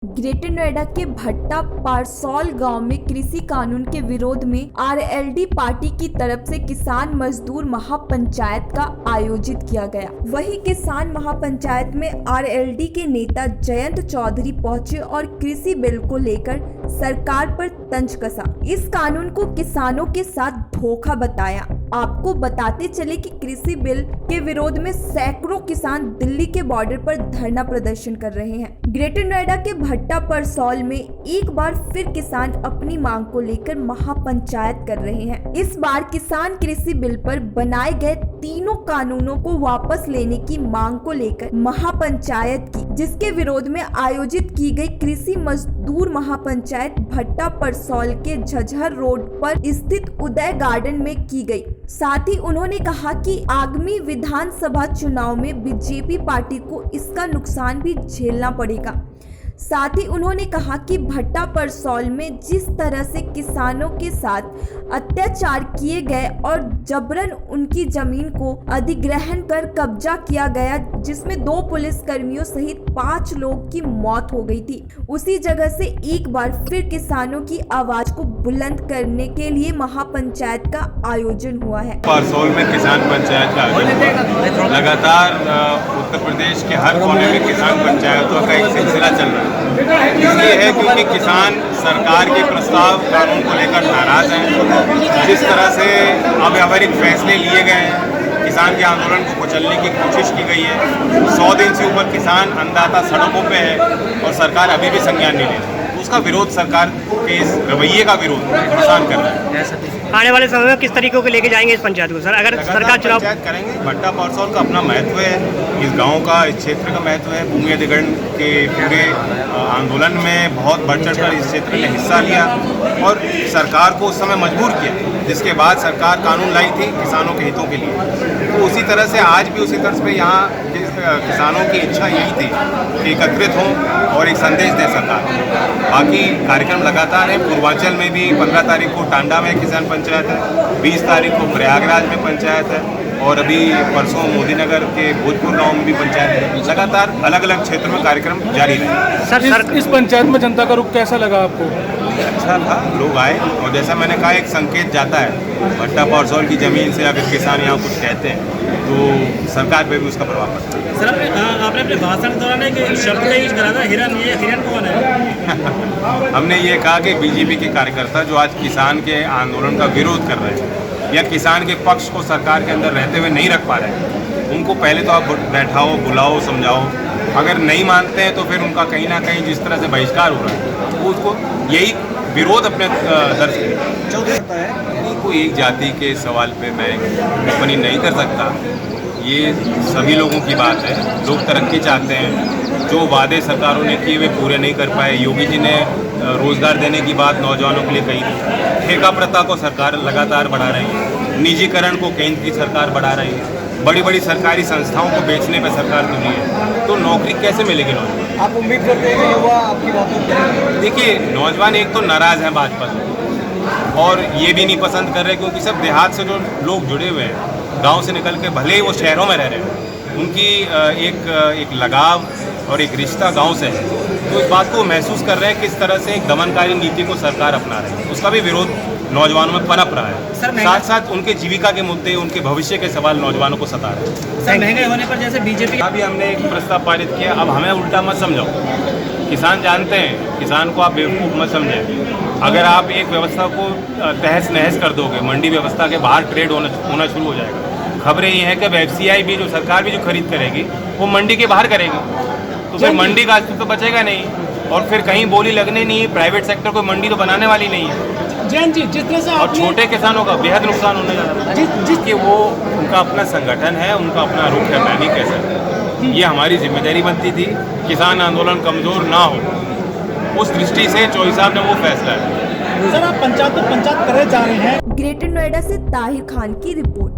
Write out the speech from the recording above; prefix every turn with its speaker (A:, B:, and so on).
A: Greater Noida के भट्टा पारसौल गांव में कृषि कानून के विरोध में आरएलडी पार्टी की तरफ से किसान मजदूर महापंचायत का आयोजित किया गया। वहीं किसान महापंचायत में आरएलडी के नेता जयंत चौधरी पहुंचे और कृषि बिल को लेकर सरकार पर तंज कसा। इस कानून को किसानों के साथ धोखा बताया। आपको बताते चले कि कृषि बिल के विरोध में सैकड़ों किसान दिल्ली के बॉर्डर पर धरना प्रदर्शन कर रहे हैं। ग्रेटर नोएडा के भट्टा परसौल में एक बार फिर किसान अपनी मांग को लेकर महापंचायत कर रहे हैं। इस बार किसान कृषि बिल पर बनाए गए तीनों कानूनों को वापस लेने की मांग को लेकर महापंचायत की, जिसके विरोध में आयोजित की गई कृषि मजदूर महापंचायत भट्टा परसौल के झज्जर रोड पर स्थित उदय गार्डन में की गई। साथ ही उन्होंने कहा कि आगामी विधानसभा चुनाव में बीजेपी पार्टी को इसका नुकसान भी झेलना पड़ेगा। साथ ही उन्होंने कहा कि भट्टा परसौल में जिस तरह से किसानों के साथ अत्याचार किए गए और जबरन उनकी जमीन को अधिग्रहण कर कब्जा किया गया, जिसमें 2 पुलिसकर्मियों सहित 5 लोग की मौत हो गई थी, उसी जगह से एक बार फिर किसानों की आवाज को बुलंद करने के लिए महापंचायत का आयोजन हुआ है।
B: परसौल में किसान पंचायत का आयोजन हुआ। लगातार उत्तर प्रदेश के हर कोने में किसान पंचायतों का एक सिलसिला चल रहा है। इसलिए है क्योंकि किसान सरकार के प्रस्ताव कानून को लेकर नाराज हैं। जिस तरह से अव्यावहारिक फैसले लिए गए हैं, किसान के आंदोलन को कुचलने की कोशिश की गई है। 100 दिन से ऊपर किसान अन्नदाता सड़कों पे है और सरकार अभी भी संज्ञान नहीं ले रही। उसका विरोध, सरकार के इस रवैये का विरोध किसान कर रहा है।
C: आने वाले समय में किस तरीके को लेके जाएंगे इस पंचायत को सर, अगर सरकार चुनाव
B: करेंगे? भट्टा परसौल का अपना महत्व है, इस गांव का, इस क्षेत्र का महत्व है। भूमि अधिग्रहण के पूरे आंदोलन में बहुत बढ़ चढ़ कर इस क्षेत्र ने हिस्सा लिया और सरकार को उस समय मजबूर किया, जिसके बाद सरकार कानून लाई थी किसानों के हितों के लिए। तो उसी तरह से आज भी उसी तर्ज पे यहाँ किसानों की इच्छा यही थी कि एकत्रित हों और एक संदेश दें सरकार। बाकी कार्यक्रम लगातार है। पूर्वांचल में भी 15 तारीख को टांडा में किसान पंचायत है, 20 तारीख को प्रयागराज में पंचायत है और अभी परसों मोदीनगर के भोजपुर गांव में भी पंचायत है। लगातार अलग अलग क्षेत्रों में कार्यक्रम जारी रहे।
D: सर, इस पंचायत में जनता का रुख कैसा लगा आपको?
B: अच्छा था, लोग आए और जैसा मैंने कहा एक संकेत जाता है। भट्टा परसौल की ज़मीन से अगर किसान यहाँ कुछ कहते हैं तो सरकार पे भी उसका प्रभाव पड़ता है।
E: सर, आपने अपने भाषण के दौरान एक शब्द का यूज करा था, हिरन कौन है?
B: हमने ये कहा कि बीजेपी के कार्यकर्ता जो आज किसान के आंदोलन का विरोध कर रहे हैं या किसान के पक्ष को सरकार के अंदर रहते हुए नहीं रख पा रहे हैं, उनको पहले तो आप बैठाओ, बुलाओ, समझाओ। अगर नहीं मानते हैं तो फिर उनका कहीं ना कहीं जिस तरह से बहिष्कार हो रहा है, उसको यही विरोध अपने दर्ज करें। कोई एक जाति के सवाल पे मैं टिप्पणी नहीं कर सकता। ये सभी लोगों की बात है। लोग तरक्की चाहते हैं। जो वादे सरकारों ने किए वे पूरे नहीं कर पाए। योगी जी ने रोजगार देने की बात नौजवानों के लिए कही थी। ठेका प्रथा को सरकार लगातार बढ़ा रही है। निजीकरण को केंद्र की सरकार बढ़ा रही है। बड़ी बड़ी सरकारी संस्थाओं को बेचने पर सरकार तुली है। तो नौकरी कैसे मिलेगी नौजवान?
D: आप उम्मीद करते हैं युवा आपकी बातों?
B: देखिए, नौजवान एक तो नाराज़ हैं भाजपा से और ये भी नहीं पसंद कर रहे क्योंकि सब देहात से जो लोग जुड़े हुए हैं, गांव से निकल के भले ही वो शहरों में रह रहे हैं, उनकी एक लगाव और एक रिश्ता गांव से है। तो इस बात को महसूस कर रहे हैं किस तरह से एक दमनकारी नीति को सरकार अपना रही है। उसका भी विरोध नौजवानों में पनप रहा है। साथ साथ उनके जीविका के मुद्दे, उनके भविष्य के सवाल नौजवानों को सता रहे हैं।
E: सर, महंगाई होने पर जैसे बीजेपी
B: अभी हमने एक प्रस्ताव पारित किया। अब हमें उल्टा मत समझाओ। किसान जानते हैं, किसान को आप बेवकूफ़ मत समझें। अगर आप एक व्यवस्था को तहस नहस कर दोगे, मंडी व्यवस्था के बाहर ट्रेड होना शुरू हो जाएगा। खबरें ये हैं कि FCI भी, जो सरकार भी जो खरीद करेगी, वो मंडी के बाहर करेगी। तो फिर मंडी का अस्तित्व तो बचेगा नहीं और फिर कहीं बोली लगने नहीं। प्राइवेट सेक्टर को मंडी तो बनाने वाली नहीं है।
D: जैन जी, जिस तरह से
B: और छोटे किसानों का बेहद नुकसान होने जा रहा है, जिसके वो उनका अपना संगठन है, उनका अपना रुख है। मैं नहीं कह सकता। ये हमारी जिम्मेदारी बनती थी किसान आंदोलन कमज़ोर ना हो। उस दृष्टि से चौधरी साहब ने वो फैसला है।
D: सर, आप पंचायत करे जा रहे हैं।
A: ग्रेटर नोएडा से ताहिर खान की रिपोर्ट।